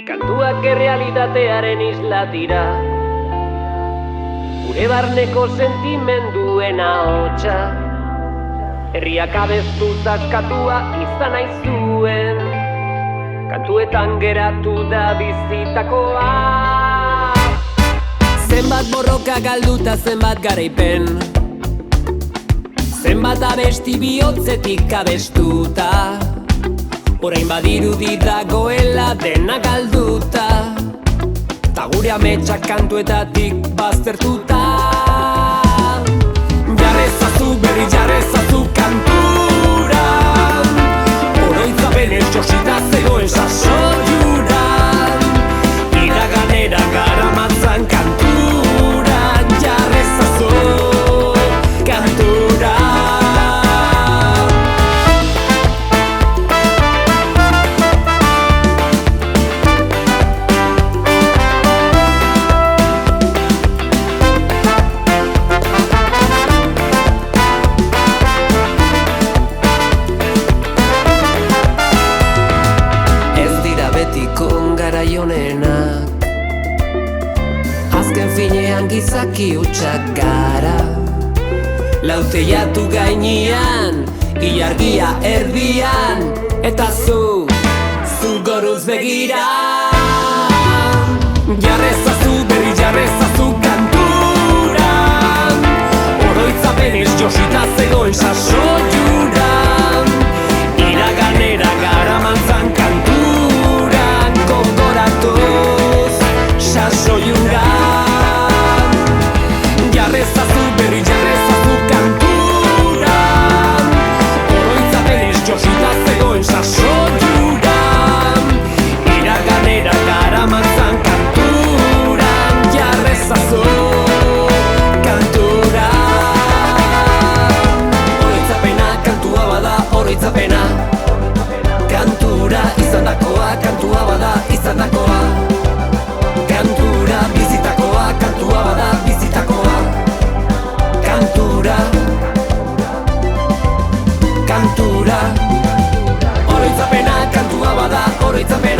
Kantuak errealitatearen isla dira, gure barneko sentimenduen ahotsa. Herriak abestu zaskatua izan nahi zuen, kantuetan geratu da bizitakoa. Zenbat borroka galduta, zenbat garaipen, zenbat abesti bihotzetik abestuta. Orain badirudi dagoela dena galduta, ta gure ametsak kantuetatik baztertuta. Jarrezazu berri jarrezazu kantura, oroitzapenez josita zegoen sasoiuran, iraganera garamatzan kantura. Jarrezazu kantura. Honenak, azken finean gizaki hutsak gara, lauteiatu gainean, ilargia erdian, eta zu goruz begira. Jarrezazu berri jarrezazu kanturan, oroitzapenez josita zegoen sasoiuran, iraganera garamantzan kanturan, gogoratuz sasoiuran. Jarrezazu berri jarrezazu kanturan, oroitzapenez josita zegoen sasoiuran, iraganera garamantzan kanturan. Jarrezazu kanturan. Oroitzapena kantua bada, oroitzapena kantura izandakoa, kantua bada izandakoa. Kantura bizitakoa, kantua bada bizitakoa. Kantura, kantura. Oroitzapena kantua bada, oroitzapena